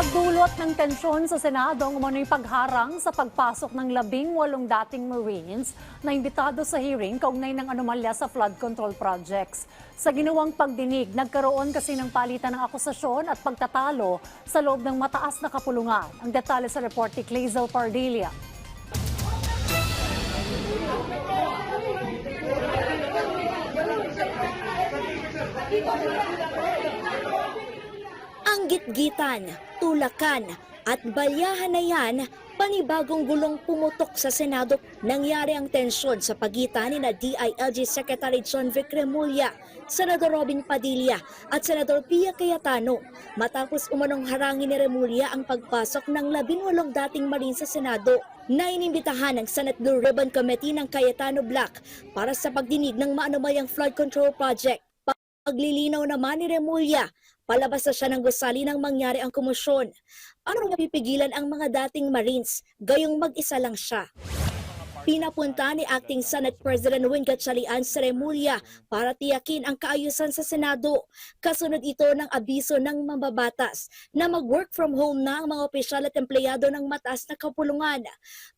Nagdulot ng tensyon sa Senado ang umano'y pagharang sa pagpasok ng 18 dating Marines na imbitado sa hearing kaugnay ng anomalya sa flood control projects. Sa ginawang pagdinig, nagkaroon kasi ng palitan ng akusasyon at pagtatalo sa loob ng mataas na kapulungan. Ang detalye sa report ni Clazel Pardilia. Ang gitgitan, tulakan at balyahan na yan, panibagong gulong pumutok sa Senado. Nangyari ang tensyon sa pagitan ni DILG Secretary John Vic Remulla, Senador Robin Padilla at Senador Pia Cayetano matapos umanong harangin ni Remulla ang pagpasok ng 18 dating Marines sa Senado na inimbitahan ng Senate Blue Ribbon Committee ng Cayetano Block para sa pagdinig ng maanumayang flood control project. Paglilinaw naman ni Remulla, palabas na siya ng gusali nang mangyari ang komosyon. Ano mapipigilan ang mga dating Marines, gayong mag-isa lang siya? Pinapunta ni Acting Senate President Win Gatchalian si Remulla para tiyakin ang kaayusan sa Senado. Kasunod ito ng abiso ng mambabatas na mag-work from home na ang mga opisyal at empleyado ng mataas na kapulungan.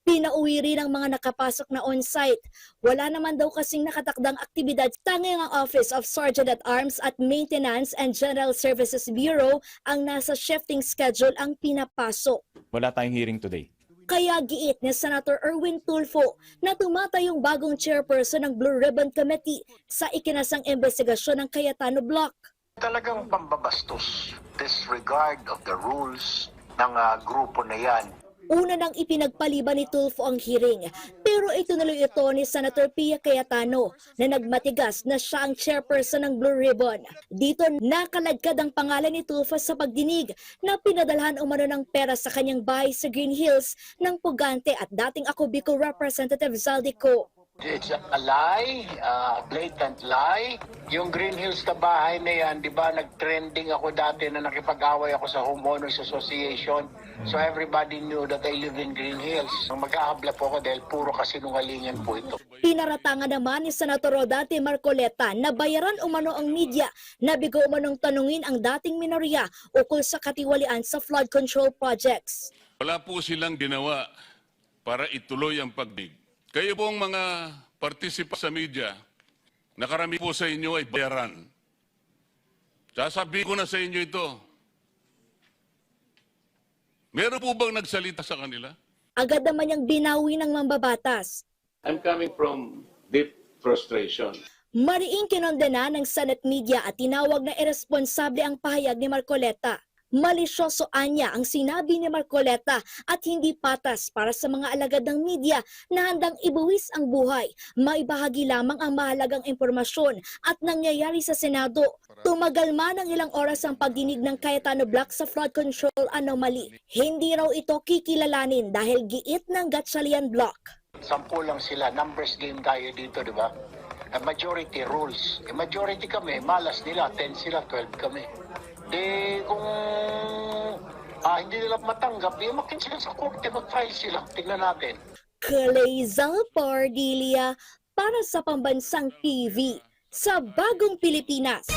Pinauwi rin ang mga nakapasok na on-site. Wala naman daw kasing nakatakdang aktibidad. Tanging ang Office of Sergeant at Arms at Maintenance and General Services Bureau ang nasa shifting schedule ang pinapasok. Wala tayong hearing today. Kaya giit ni Senator Erwin Tulfo na tumatayong bagong chairperson ng Blue Ribbon Committee sa ikinasang investigasyon ng Cayetano Block. Talagang pambabastos, disregard of the rules ng grupo na yan. Una nang ipinagpaliban ni Tulfo ang hearing, pero itinuloy ito ni Senator Pia Cayetano na nagmatigas na siya ang chairperson ng Blue Ribbon. Dito nakaladkad ang pangalan ni Tulfo sa pagdinig na pinadalhan umano ng pera sa kanyang bahay sa Green Hills ng Pugante at dating Ako Bicol Representative Zaldico. It's a lie, blatant lie. Yung Green Hills na bahay na yan, di ba, nag-trending ako dati na nakipag-away ako sa Homeowners Association. So everybody knew that I live in Green Hills. Magkahabla po ako dahil puro kasinungalingan po ito. Pinaratangan naman ni Senator Rodate Marcoleta na bayaran umano ang media na bigo umanong tanungin ang dating minorya ukol sa katiwalian sa flood control projects. Wala po silang ginawa para ituloy ang pagdig. Kayo pong mga partisipa sa media, nakarami po sa inyo ay bayaran. Sasabihin ko na sa inyo ito. Meron po bang nagsalita sa kanila? Agad naman niyang binawi ng mambabatas. I'm coming from deep frustration. Mariing kinondena ng Senate media at tinawag na irresponsable ang pahayag ni Marcoleta. Malisyoso anya ang sinabi ni Marcoleta at hindi patas para sa mga alagad ng media na handang ibuwis ang buhay. Maibahagi lamang ang mahalagang impormasyon at nangyayari sa Senado. Tumagal man ng ilang oras ang pagdinig ng Cayetano Block sa flood control anomaly. Hindi raw ito kikilalanin dahil giit ng Gatchalian Block. 10 lang sila, numbers game tayo dito, di ba? Majority rules. Majority kami, malas nila, 10 sila, 12 kami. Kung hindi nila matanggap, makin sila sa korte, mag-file sila. Tingnan natin. Clazel Pardilia para sa Pambansang TV sa Bagong Pilipinas.